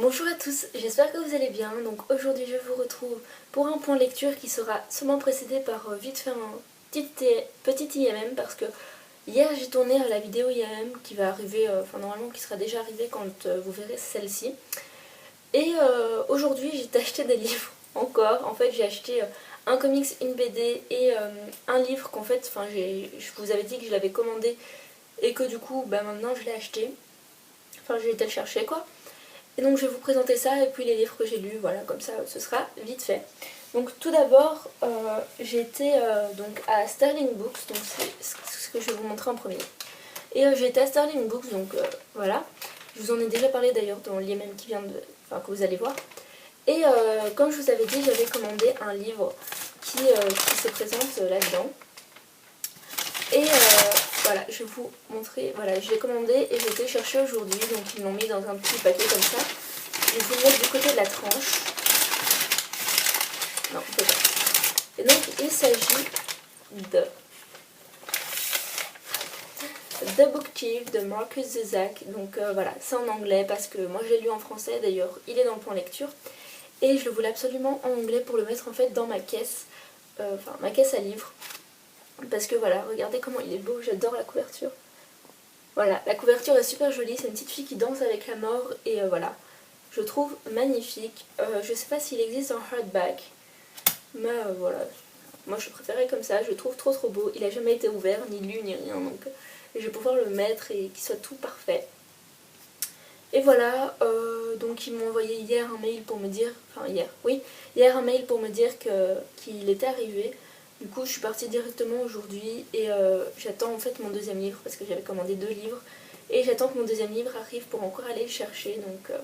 Bonjour à tous, j'espère que vous allez bien. Donc aujourd'hui je vous retrouve pour un point lecture qui sera sûrement précédé par vite faire un petit IMM parce que hier j'ai tourné la vidéo IMM qui va arriver, normalement qui sera déjà arrivée quand vous verrez celle-ci. Et aujourd'hui j'ai acheté des livres encore. En fait j'ai acheté un comics, une BD et un livre qu'en fait, je vous avais dit que je l'avais commandé et que du coup maintenant je l'ai acheté. Enfin j'ai été le chercher quoi. Et donc je vais vous présenter ça et puis les livres que j'ai lus, voilà, comme ça ce sera vite fait. Donc tout d'abord, j'ai été donc à Sterling Books, donc c'est ce que je vais vous montrer en premier. Et j'ai été à Sterling Books, donc voilà. Je vous en ai déjà parlé d'ailleurs dans l'IMM qui vient de... Enfin, que vous allez voir. Et comme je vous avais dit, j'avais commandé un livre qui se présente là-dedans. Et voilà, je vais vous montrer, voilà, je l'ai commandé et j'ai été le chercher aujourd'hui, donc ils l'ont mis dans un petit paquet comme ça. Je vais vous le mettre du côté de la tranche. Non, on peut pas. Et donc il s'agit de The Book Thief de Marcus Zusak. Donc voilà, c'est en anglais parce que moi je l'ai lu en français, d'ailleurs il est dans le point lecture. Et je le voulais absolument en anglais pour le mettre en fait dans ma caisse, ma caisse à livres. Parce que voilà, regardez comment il est beau, j'adore la couverture. Voilà, la couverture est super jolie, c'est une petite fille qui danse avec la mort et voilà, je trouve magnifique. Je sais pas s'il existe en hardback, mais voilà, moi je préférais comme ça, je le trouve trop beau. Il a jamais été ouvert, ni lu, ni rien, donc je vais pouvoir le mettre et qu'il soit tout parfait. Et voilà, donc ils m'ont envoyé hier un mail pour me dire, hier un mail pour me dire qu'il était arrivé. Du coup je suis partie directement aujourd'hui et j'attends en fait mon deuxième livre parce que j'avais commandé 2 livres. Et j'attends que mon deuxième livre arrive pour encore aller le chercher, donc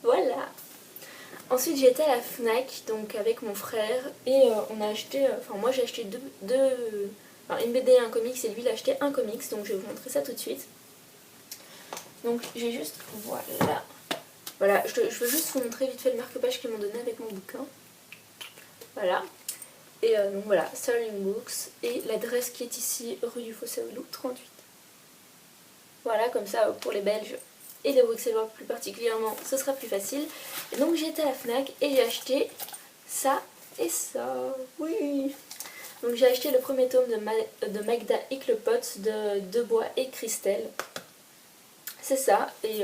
voilà. Ensuite j'ai été à la Fnac donc avec mon frère et on a acheté, moi j'ai acheté une BD et un comics et lui il a acheté un comics, donc je vais vous montrer ça tout de suite. Donc j'ai juste, voilà, je veux juste vous montrer vite fait le marque-page qu'ils m'ont donné avec mon bouquin. Voilà. Et donc voilà, Sterling Books et l'adresse qui est ici, rue du Fossé au Loup, 38. Voilà, comme ça pour les Belges et les Bruxellois plus particulièrement, ce sera plus facile. Et donc j'ai été à la Fnac et j'ai acheté ça et ça, oui. Donc j'ai acheté le premier tome de Magda Hicklepot de Debois et Christelle. C'est ça, et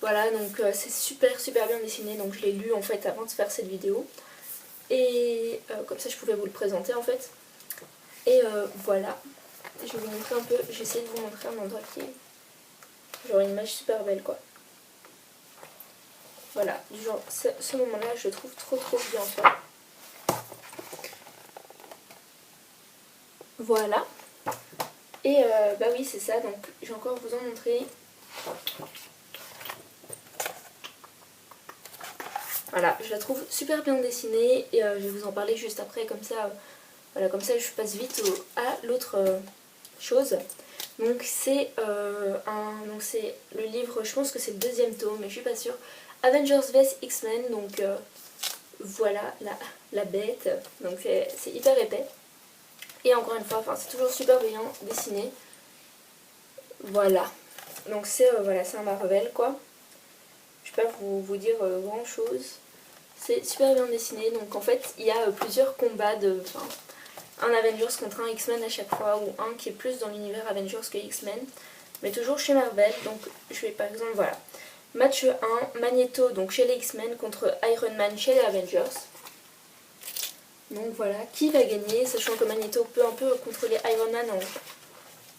voilà, donc c'est super bien dessiné, donc je l'ai lu en fait avant de faire cette vidéo. Et comme ça je pouvais vous le présenter en fait. Et voilà, je vais vous montrer un peu, j'essaie de vous montrer un endroit qui est genre une image super belle quoi. Voilà, genre ce moment là je le trouve trop bien fait. Voilà. Et bah oui c'est ça, donc je vais encore vous en montrer. Voilà, je la trouve super bien dessinée et je vais vous en parler juste après, comme ça, voilà, comme ça je passe vite à l'autre chose. Donc c'est le livre, je pense que c'est le 2e tome, mais je suis pas sûre. Avengers vs X-Men, donc voilà la bête, donc c'est hyper épais. Et encore une fois, c'est toujours super bien dessiné. Voilà, donc c'est un Marvel quoi. Je peux pas vous dire grand chose. C'est super bien dessiné, donc en fait il y a plusieurs combats un Avengers contre un X-Men à chaque fois, ou un qui est plus dans l'univers Avengers que X-Men, mais toujours chez Marvel. Donc je vais par exemple, voilà, match 1, Magneto donc chez les X-Men contre Iron Man chez les Avengers. Donc voilà, qui va gagner, sachant que Magneto peut un peu contrôler Iron Man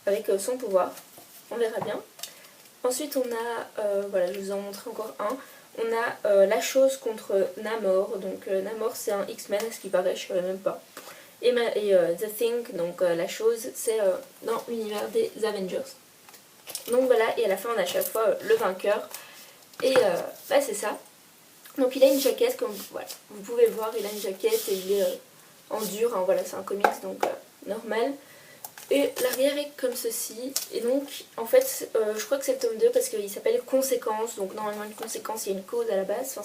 avec son pouvoir, on verra bien. Ensuite on a, voilà, je vous en montre encore un. On a La Chose contre Namor. Donc Namor c'est un X-Men, à ce qui paraît, je ne savais même pas. Et The Thing, donc La Chose, c'est dans l'univers des Avengers. Donc voilà, et à la fin on a à chaque fois le vainqueur. Et c'est ça. Donc il a une jaquette, comme voilà, vous pouvez le voir, il a une jaquette et il est en dur, hein, voilà, c'est un comics donc normal. Et l'arrière est comme ceci, et donc en fait je crois que c'est le tome 2 parce qu'il s'appelle Conséquences, donc normalement une conséquence il y a une cause à la base,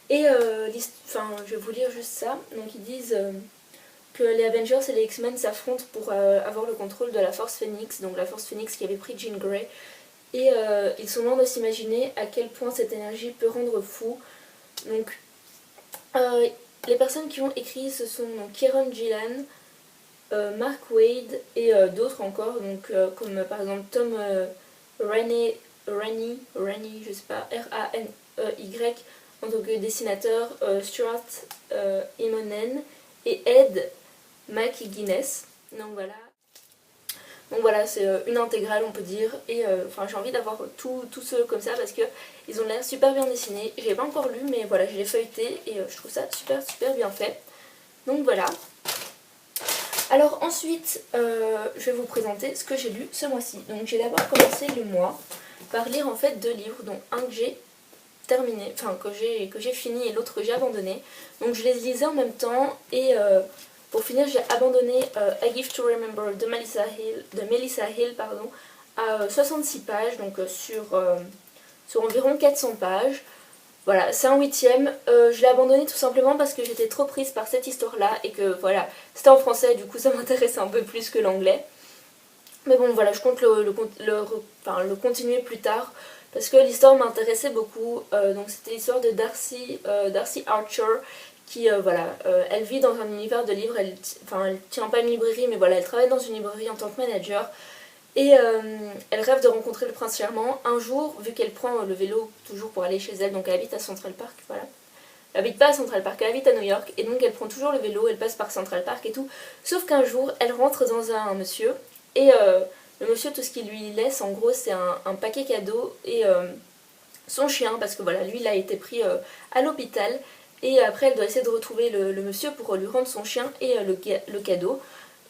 et je vais vous lire juste ça. Donc ils disent que les Avengers et les X-Men s'affrontent pour avoir le contrôle de la Force Phoenix, donc la Force Phoenix qui avait pris Jean Grey, et ils sont loin de s'imaginer à quel point cette énergie peut rendre fou. Donc les personnes qui ont écrit ce sont donc Kieron Gillan, Mark Wade et d'autres encore, donc comme par exemple Tom Rainey, je sais pas, Raney en tant que dessinateur, Stuart Immonen et Ed McGuinness. Donc voilà, c'est une intégrale on peut dire, et enfin j'ai envie d'avoir tous ceux comme ça parce que ils ont l'air super bien dessinés. Je l'ai pas encore lu mais voilà, je l'ai feuilleté et je trouve ça super bien fait. Donc voilà. Alors ensuite, je vais vous présenter ce que j'ai lu ce mois-ci. Donc j'ai d'abord commencé le mois par lire en fait 2 livres, dont un que j'ai terminé, enfin que j'ai fini et l'autre que j'ai abandonné. Donc je les lisais en même temps et pour finir j'ai abandonné A Gift to Remember de Melissa Hill pardon, à 66 pages, donc sur environ 400 pages. Voilà, c'est un 8ème. Je l'ai abandonné tout simplement parce que j'étais trop prise par cette histoire-là et que voilà, c'était en français, du coup ça m'intéressait un peu plus que l'anglais. Mais bon, voilà, je compte le continuer plus tard parce que l'histoire m'intéressait beaucoup. Donc c'était l'histoire de Darcy Archer qui, voilà, elle vit dans un univers de livres, elle tient pas une librairie, mais voilà, elle travaille dans une librairie en tant que manager. Et elle rêve de rencontrer le prince charmant. Un jour, vu qu'elle prend le vélo toujours pour aller chez elle, donc elle habite à Central Park, voilà. Elle habite pas à Central Park, elle habite à New York, et donc elle prend toujours le vélo, elle passe par Central Park et tout. Sauf qu'un jour, elle rentre dans un monsieur, et le monsieur, tout ce qu'il lui laisse, en gros, c'est un paquet cadeau et son chien, parce que voilà, lui, il a été pris à l'hôpital, et après, elle doit essayer de retrouver le monsieur pour lui rendre son chien et le cadeau.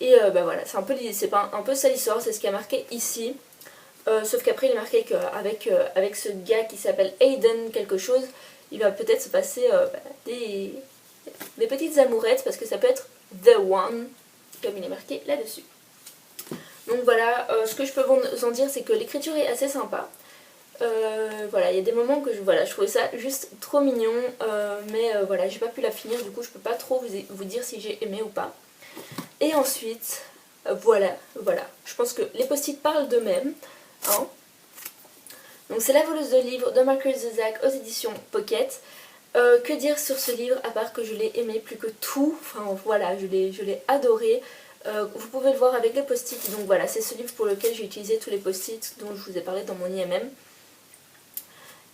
Et bah voilà, c'est un peu ça l'histoire, c'est ce qui a marqué ici. Sauf qu'après il est marqué qu'avec ce gars qui s'appelle Aiden quelque chose, il va peut-être se passer des petites amourettes parce que ça peut être The One, comme il est marqué là-dessus. Donc voilà, ce que je peux vous en dire c'est que l'écriture est assez sympa. Voilà, il y a des moments que je trouvais ça juste trop mignon, mais voilà, j'ai pas pu la finir, du coup je peux pas trop vous dire si j'ai aimé ou pas. Et ensuite, voilà, je pense que les post-it parlent d'eux-mêmes. Hein. Donc c'est La voleuse de livres de Marcus Zusak aux éditions Pocket. Que dire sur ce livre à part que je l'ai aimé plus que tout. Enfin voilà, je l'ai adoré. Vous pouvez le voir avec les post-it. Donc voilà, c'est ce livre pour lequel j'ai utilisé tous les post-it dont je vous ai parlé dans mon IMM.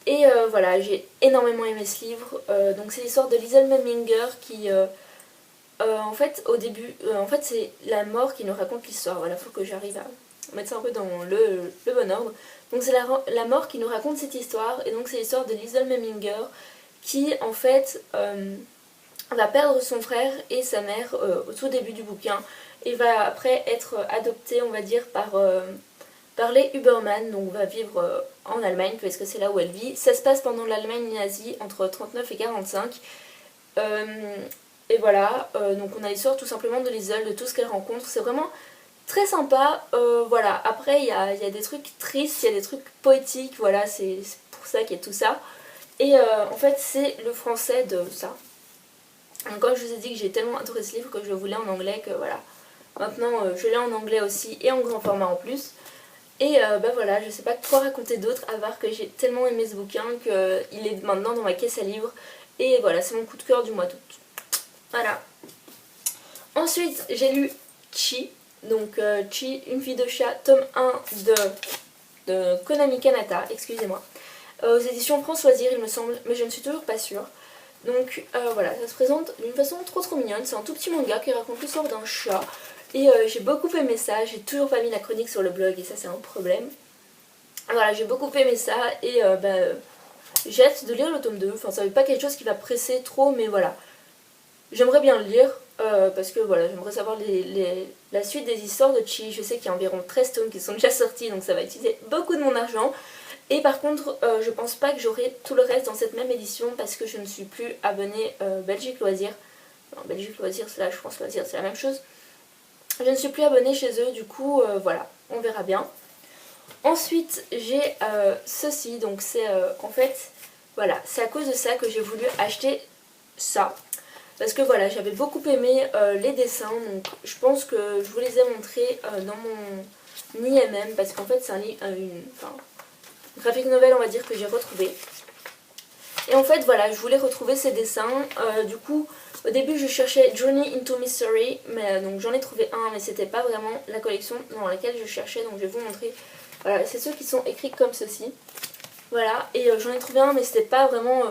Et voilà, j'ai énormément aimé ce livre. Donc c'est l'histoire de Liesl Meminger qui... en fait, au début, c'est la mort qui nous raconte l'histoire. Voilà, faut que j'arrive à mettre ça un peu dans le bon ordre. Donc c'est la mort qui nous raconte cette histoire. Et donc c'est l'histoire de Liesl Meminger qui, en fait, va perdre son frère et sa mère au tout début du bouquin. Et va après être adoptée, on va dire, par les Huberman. Donc va vivre en Allemagne, parce que c'est là où elle vit. Ça se passe pendant l'Allemagne nazie, entre 39 et 45. Et voilà, donc on a l'histoire tout simplement de Liesl, de tout ce qu'elle rencontre. C'est vraiment très sympa. Voilà, après il y a des trucs tristes, il y a des trucs poétiques, voilà, c'est pour ça qu'il y a tout ça. Et en fait c'est le français de ça. Donc comme je vous ai dit que j'ai tellement adoré ce livre que je le voulais en anglais que voilà. Maintenant je l'ai en anglais aussi et en grand format en plus. Et bah voilà, je sais pas quoi raconter d'autre à part que j'ai tellement aimé ce bouquin qu'il est maintenant dans ma caisse à livres. Et voilà, c'est mon coup de cœur du mois d'août. Voilà. Ensuite, j'ai lu Chi. Donc Chi, une fille de chat, tome 1 de Konami Kanata, excusez-moi. Aux éditions Françoisir, il me semble, mais je ne suis toujours pas sûre. Donc voilà, ça se présente d'une façon trop mignonne. C'est un tout petit manga qui raconte l'histoire d'un chat. Et j'ai beaucoup aimé ça. J'ai toujours pas mis la chronique sur le blog et ça c'est un problème. Voilà, j'ai beaucoup aimé ça et j'ai hâte de lire le tome 2. Enfin, ça n'est pas quelque chose qui va presser trop, mais voilà. J'aimerais bien le lire parce que voilà, j'aimerais savoir la suite des histoires de Chi. Je sais qu'il y a environ 13 tomes qui sont déjà sortis, donc ça va utiliser beaucoup de mon argent. Et par contre, je pense pas que j'aurai tout le reste dans cette même édition parce que je ne suis plus abonnée Belgique Loisirs. Non, Belgique Loisirs / France Loisirs, c'est la même chose. Je ne suis plus abonnée chez eux, du coup, voilà, on verra bien. Ensuite, j'ai ceci, donc c'est en fait, voilà, c'est à cause de ça que j'ai voulu acheter ça. Parce que voilà, j'avais beaucoup aimé les dessins, donc je pense que je vous les ai montrés dans mon IMM, parce qu'en fait c'est graphic novel on va dire que j'ai retrouvé. Et en fait voilà, je voulais retrouver ces dessins, du coup au début je cherchais Journey into Mystery, mais donc j'en ai trouvé un mais c'était pas vraiment la collection dans laquelle je cherchais, donc je vais vous montrer. Voilà, c'est ceux qui sont écrits comme ceci. Voilà, et j'en ai trouvé un mais c'était pas vraiment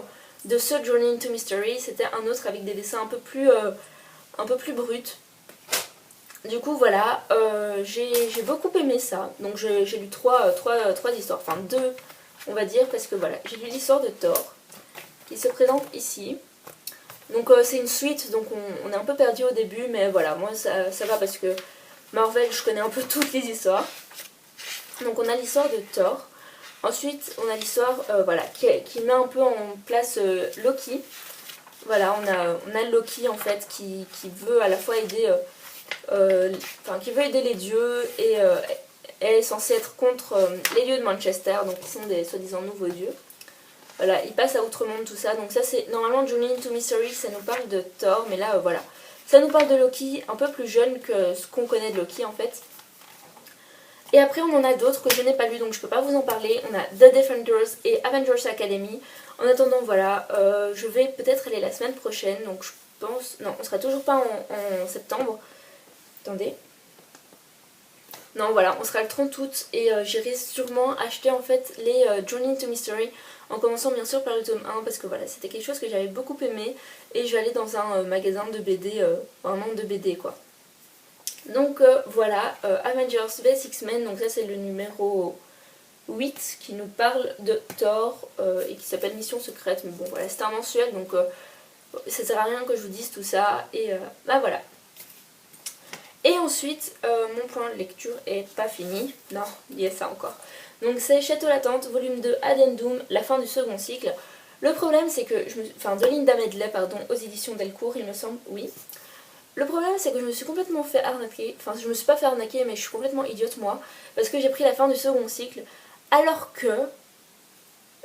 de ce Journey into Mystery, c'était un autre avec des dessins un peu plus bruts. Du coup voilà, j'ai beaucoup aimé ça, donc j'ai lu trois histoires, enfin deux on va dire, parce que voilà, j'ai lu l'histoire de Thor, qui se présente ici. Donc c'est une suite, donc on est un peu perdu au début, mais voilà, moi ça va parce que Marvel, je connais un peu toutes les histoires. Donc on a l'histoire de Thor, ensuite on a l'histoire voilà, qui met un peu en place Loki. Voilà, on a Loki en fait qui veut à la fois aider, qui veut aider les dieux et est censé être contre les dieux de Manchester, donc qui sont des soi-disant nouveaux dieux. Voilà, il passe à Outre-Monde, tout ça. Donc ça c'est normalement Journey into Mystery, ça nous parle de Thor, mais là voilà. Ça nous parle de Loki, un peu plus jeune que ce qu'on connaît de Loki en fait. Et après on en a d'autres que je n'ai pas lu, donc je peux pas vous en parler. On a The Defenders et Avengers Academy. En attendant voilà, je vais peut-être aller la semaine prochaine, donc je pense... Non, on sera toujours pas en septembre. Attendez. Non voilà, on sera le 30 août et j'irai sûrement acheter en fait les Journey into Mystery, en commençant bien sûr par le tome 1 parce que voilà, c'était quelque chose que j'avais beaucoup aimé et je vais aller dans un magasin de BD, vraiment de BD quoi. Donc voilà, Avengers vs X-Men, donc ça c'est le numéro 8 qui nous parle de Thor et qui s'appelle Mission Secrète, mais bon voilà, c'est un mensuel donc ça sert à rien que je vous dise tout ça et bah voilà. Et ensuite, mon point de lecture est pas fini. Non, il y a ça encore. Donc c'est Château Latente, volume 2, Addendum, la fin du second cycle. Le problème c'est que, de Linda Medley, pardon, aux éditions Delcourt, il me semble, oui. Le problème c'est que je me suis complètement fait arnaquer, enfin je me suis pas fait arnaquer mais je suis complètement idiote moi, parce que j'ai pris la fin du second cycle, alors que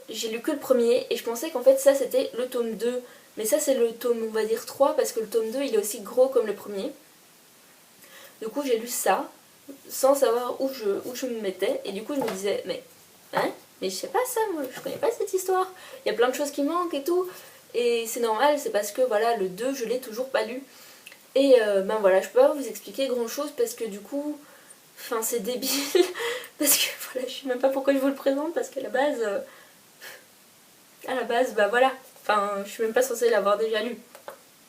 j'ai lu que le premier et je pensais qu'en fait ça c'était le tome 2, mais ça c'est le tome on va dire 3 parce que le tome 2 il est aussi gros comme le premier. Du coup j'ai lu ça sans savoir où je me mettais et du coup je me disais mais je sais pas ça, moi je connais pas cette histoire, il y a plein de choses qui manquent et tout et c'est normal, c'est parce que voilà le 2 je l'ai toujours pas lu et ben voilà je peux pas vous expliquer grand chose parce que du coup enfin c'est débile parce que voilà je sais même pas pourquoi je vous le présente parce qu'à la base bah voilà, enfin je suis même pas censée l'avoir déjà lu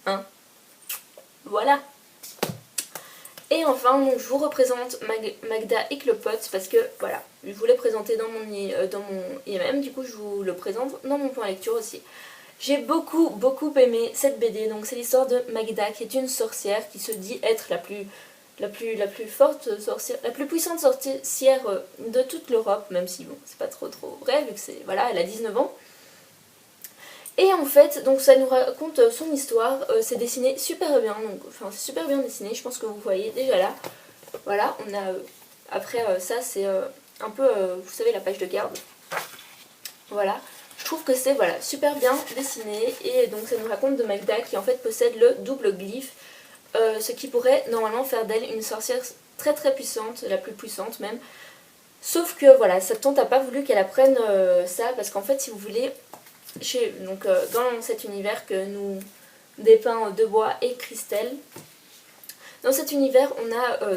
hein, voilà. Et enfin, donc, je vous représente Magda Ecklepotte parce que voilà, je vous l'ai présenté dans mon IMM, du coup je vous le présente dans mon point lecture aussi. J'ai beaucoup aimé cette BD, donc c'est l'histoire de Magda qui est une sorcière qui se dit être la plus forte sorcière, la plus puissante sorcière de toute l'Europe, même si bon, c'est pas trop vrai vu que c'est, voilà, elle a 19 ans. Et en fait, donc ça nous raconte son histoire, c'est dessiné super bien, donc, enfin c'est super bien dessiné, je pense que vous voyez déjà là. Voilà, on a, après ça c'est un peu, vous savez la page de garde. Voilà, je trouve que c'est voilà, super bien dessiné et donc ça nous raconte de Magda qui en fait possède le double glyphe, ce qui pourrait normalement faire d'elle une sorcière très puissante, la plus puissante même. Sauf que voilà, sa tante n'a pas voulu qu'elle apprenne ça parce qu'en fait si vous voulez... Donc, dans cet univers que nous dépeint Debois et Christelle, dans cet univers on a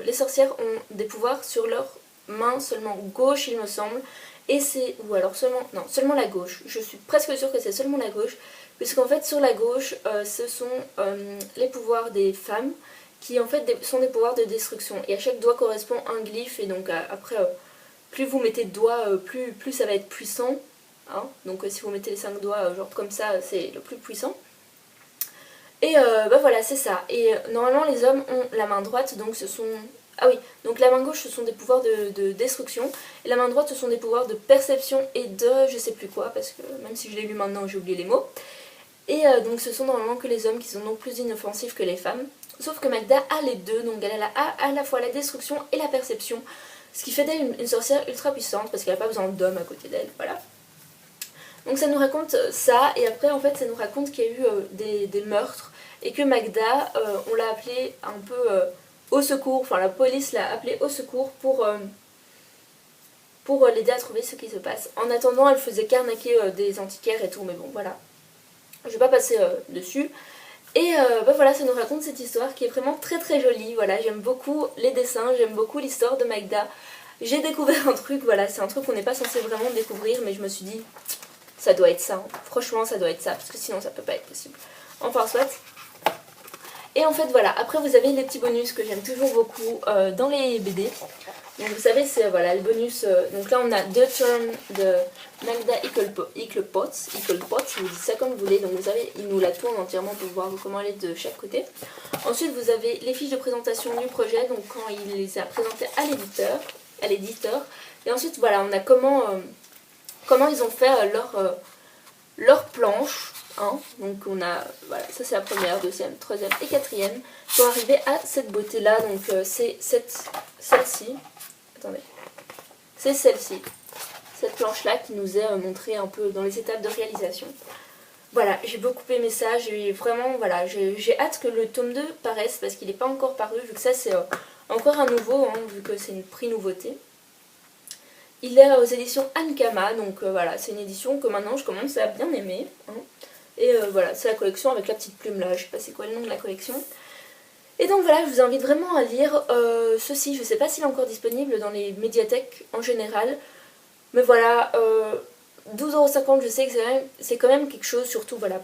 les sorcières ont des pouvoirs sur leur main seulement gauche il me semble, et c'est, ou alors seulement la gauche, je suis presque sûre que c'est seulement la gauche, puisqu'en fait sur la gauche ce sont les pouvoirs des femmes qui en fait sont des pouvoirs de destruction, et à chaque doigt correspond un glyphe, et donc après plus vous mettez de doigts, plus ça va être puissant. Hein, donc si vous mettez les 5 doigts genre comme ça c'est le plus puissant et bah voilà c'est ça, et normalement les hommes ont la main droite, donc ce sont, ah oui, donc la main gauche ce sont des pouvoirs de destruction et la main droite ce sont des pouvoirs de perception et de je sais plus quoi parce que même si je l'ai lu maintenant j'ai oublié les mots, et donc ce sont normalement que les hommes qui sont donc plus inoffensifs que les femmes, sauf que Magda a les deux, donc elle a à la fois la destruction et la perception, ce qui fait d'elle une sorcière ultra puissante parce qu'elle n'a pas besoin d'hommes à côté d'elle, voilà. Donc ça nous raconte ça, et après en fait ça nous raconte qu'il y a eu des meurtres et que Magda, on l'a appelée un peu au secours, enfin la police l'a appelée au secours pour pour l'aider à trouver ce qui se passe. En attendant, elle faisait qu'arnaquer des antiquaires et tout, mais bon voilà. Je vais pas passer dessus. Et bah voilà, ça nous raconte cette histoire qui est vraiment très très jolie. Voilà, j'aime beaucoup les dessins, j'aime beaucoup l'histoire de Magda. J'ai découvert un truc, voilà, c'est un truc qu'on n'est pas censé vraiment découvrir, mais je me suis dit, ça doit être ça. Hein. Franchement, ça doit être ça, parce que sinon ça peut pas être possible. Enfin, soit. Et en fait, voilà, après vous avez les petits bonus que j'aime toujours beaucoup dans les BD. Donc vous savez, c'est voilà, le bonus. Donc là, on a The Turn de Magda Eichelpotz, si vous dites ça comme vous voulez. Donc vous savez, il nous la tourne entièrement pour voir comment elle est de chaque côté. Ensuite, vous avez les fiches de présentation du projet, donc quand il les a présentées à l'éditeur. Et ensuite, voilà, on a comment ils ont fait leur planche. Hein. Donc on a, voilà, ça c'est la première, deuxième, troisième et quatrième. Pour arriver à cette beauté là, donc c'est celle-ci. Attendez. C'est celle-ci. Cette planche là qui nous est montrée un peu dans les étapes de réalisation. Voilà, j'ai beaucoup aimé ça, j'ai vraiment, voilà, j'ai hâte que le tome 2 paraisse parce qu'il n'est pas encore paru, vu que ça c'est encore un nouveau, hein, vu que c'est une prix nouveauté. Il est aux éditions Ankama, donc voilà, c'est une édition que maintenant je commence à bien aimer. Hein. Et voilà, c'est la collection avec la petite plume là, je sais pas c'est quoi le nom de la collection. Et donc voilà, je vous invite vraiment à lire ceci, je sais pas s'il est encore disponible dans les médiathèques en général. Mais voilà, 12,50 €, je sais que c'est quand même quelque chose, surtout voilà,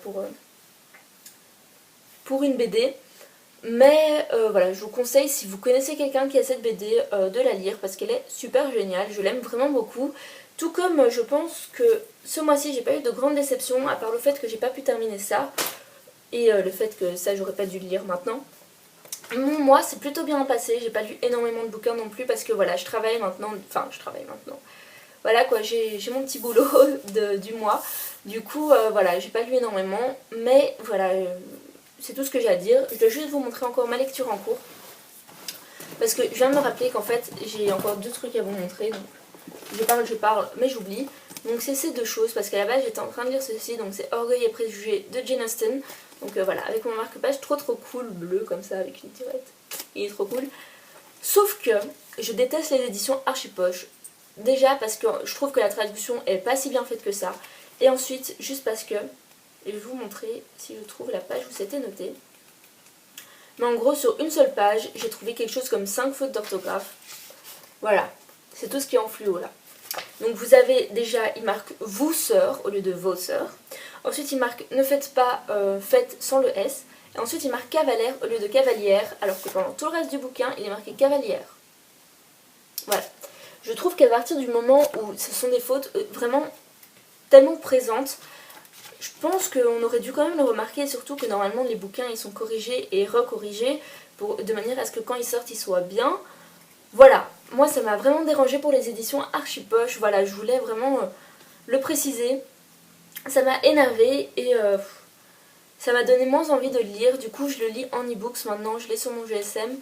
pour une BD. Mais voilà, je vous conseille, si vous connaissez quelqu'un qui a cette BD, de la lire parce qu'elle est super géniale, je l'aime vraiment beaucoup. Tout comme je pense que ce mois-ci, j'ai pas eu de grande déception, à part le fait que j'ai pas pu terminer ça. Et le fait que ça, j'aurais pas dû le lire maintenant. Mon mois s'est plutôt bien passé, j'ai pas lu énormément de bouquins non plus parce que voilà, je travaille maintenant. Voilà quoi, j'ai mon petit boulot du mois. Du coup, voilà, j'ai pas lu énormément, mais voilà, c'est tout ce que j'ai à dire. Je dois juste vous montrer encore ma lecture en cours. Parce que je viens de me rappeler qu'en fait, j'ai encore deux trucs à vous montrer. Donc je parle, mais j'oublie. Donc c'est ces deux choses, parce qu'à la base j'étais en train de lire ceci, donc c'est Orgueil et Préjugés de Jane Austen. Donc voilà, avec mon marque-page trop cool, bleu comme ça, avec une tirette. Il est trop cool. Sauf que je déteste les éditions archi-poche. Déjà parce que je trouve que la traduction est pas si bien faite que ça. Et ensuite, juste parce que, et je vais vous montrer si je trouve la page où c'était noté. Mais en gros, sur une seule page, j'ai trouvé quelque chose comme 5 fautes d'orthographe. Voilà, c'est tout ce qui est en fluo là. Donc vous avez déjà, il marque vous sœurs au lieu de vos sœurs. Ensuite il marque ne faites pas faites sans le S. Et ensuite il marque cavalaire au lieu de cavalière, alors que pendant tout le reste du bouquin il est marqué cavalière. Voilà. Je trouve qu'à partir du moment où ce sont des fautes vraiment tellement présentes, je pense qu'on aurait dû quand même le remarquer, surtout que normalement les bouquins ils sont corrigés et recorrigés de manière à ce que quand ils sortent ils soient bien. Voilà, moi ça m'a vraiment dérangé pour les éditions archi-poche, voilà, je voulais vraiment le préciser. Ça m'a énervé et ça m'a donné moins envie de le lire, du coup je le lis en e-books maintenant, je l'ai sur mon GSM,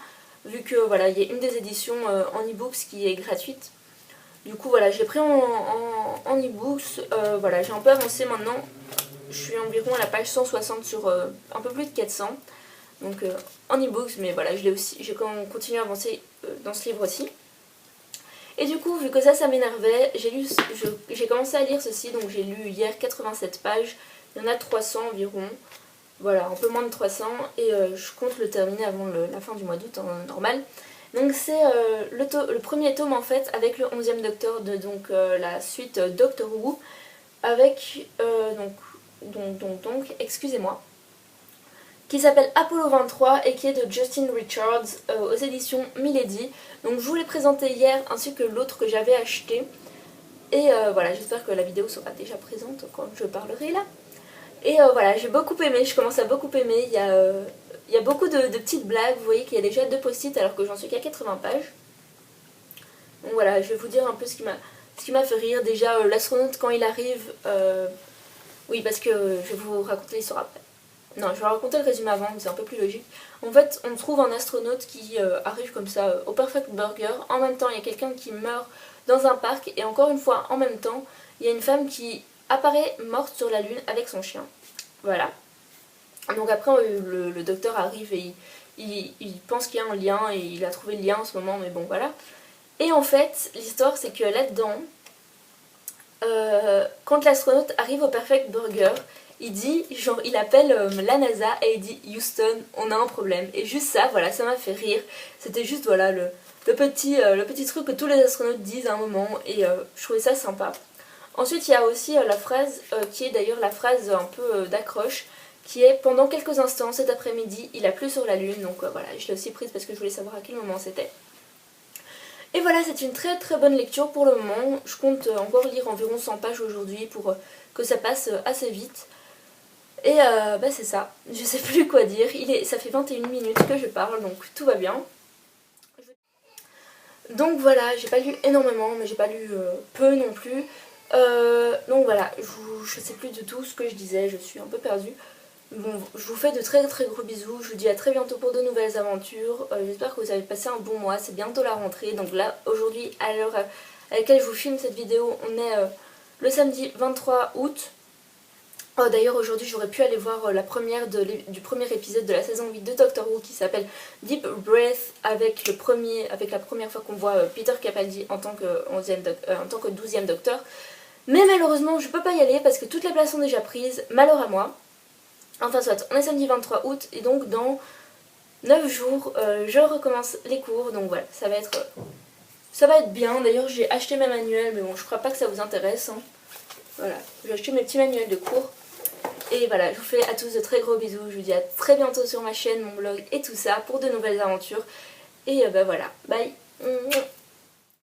vu que voilà, il y a une des éditions en e-books qui est gratuite. Du coup voilà, je l'ai pris en e-books, voilà, j'ai un peu avancé maintenant, je suis environ à la page 160 sur un peu plus de 400. Donc en e-books, mais voilà, j'ai continué à avancer dans ce livre aussi. Et du coup, vu que ça m'énervait, j'ai commencé à lire ceci, donc j'ai lu hier 87 pages, il y en a 300 environ, voilà, un peu moins de 300, et je compte le terminer avant la fin du mois d'août, en normal. Donc c'est le premier tome en fait, avec le 11e Docteur de la suite Doctor Who, avec, excusez-moi, qui s'appelle Apollo 23 et qui est de Justin Richards aux éditions Milady. Donc je vous l'ai présenté hier ainsi que l'autre que j'avais acheté. Et voilà, j'espère que la vidéo sera déjà présente quand je parlerai là. Et voilà, j'ai beaucoup aimé, je commence à beaucoup aimer. Il y a beaucoup de petites blagues, vous voyez qu'il y a déjà 2 post-it alors que j'en suis qu'à 80 pages. Donc voilà, je vais vous dire un peu ce qui m'a fait rire. Déjà, l'astronaute quand il arrive, oui parce que je vais vous raconter l'histoire après. Non, je vais raconter le résumé avant, c'est un peu plus logique. En fait, on trouve un astronaute qui arrive comme ça au Perfect Burger. En même temps, il y a quelqu'un qui meurt dans un parc. Et encore une fois, en même temps, il y a une femme qui apparaît morte sur la Lune avec son chien. Voilà. Donc après, le docteur arrive et il pense qu'il y a un lien. Et il a trouvé le lien en ce moment, mais bon, voilà. Et en fait, l'histoire c'est que là-dedans, quand l'astronaute arrive au Perfect Burger, il dit, genre il appelle la NASA et il dit Houston, on a un problème. Et juste ça, voilà, ça m'a fait rire. C'était juste voilà le petit truc que tous les astronautes disent à un moment et je trouvais ça sympa. Ensuite il y a aussi la phrase qui est d'ailleurs la phrase un peu d'accroche, qui est pendant quelques instants cet après-midi il a plu sur la lune. Donc voilà, je l'ai aussi prise parce que je voulais savoir à quel moment c'était. Et voilà, c'est une très très bonne lecture pour le moment. Je compte encore lire environ 100 pages aujourd'hui pour que ça passe assez vite. Et bah c'est ça, je sais plus quoi dire. Ça fait 21 minutes que je parle, donc tout va bien. Donc voilà, j'ai pas lu énormément, mais j'ai pas lu peu non plus. Donc voilà, je sais plus du tout ce que je disais, je suis un peu perdue. Bon, je vous fais de très très gros bisous, je vous dis à très bientôt pour de nouvelles aventures. J'espère que vous avez passé un bon mois, c'est bientôt la rentrée. Donc là, aujourd'hui, à l'heure à laquelle je vous filme cette vidéo, on est le samedi 23 août. Oh, d'ailleurs aujourd'hui j'aurais pu aller voir la première du premier épisode de la saison 8 de Doctor Who qui s'appelle Deep Breath avec la première fois qu'on voit Peter Capaldi en tant que 12e docteur. Mais malheureusement je peux pas y aller parce que toutes les places sont déjà prises, malheur à moi. Enfin soit, on est samedi 23 août et donc dans 9 jours je recommence les cours, donc voilà, ça va être bien. D'ailleurs j'ai acheté mes manuels mais bon je crois pas que ça vous intéresse, hein. Voilà, j'ai acheté mes petits manuels de cours. Et voilà, je vous fais à tous de très gros bisous, je vous dis à très bientôt sur ma chaîne, mon blog et tout ça pour de nouvelles aventures. Et bah voilà, bye.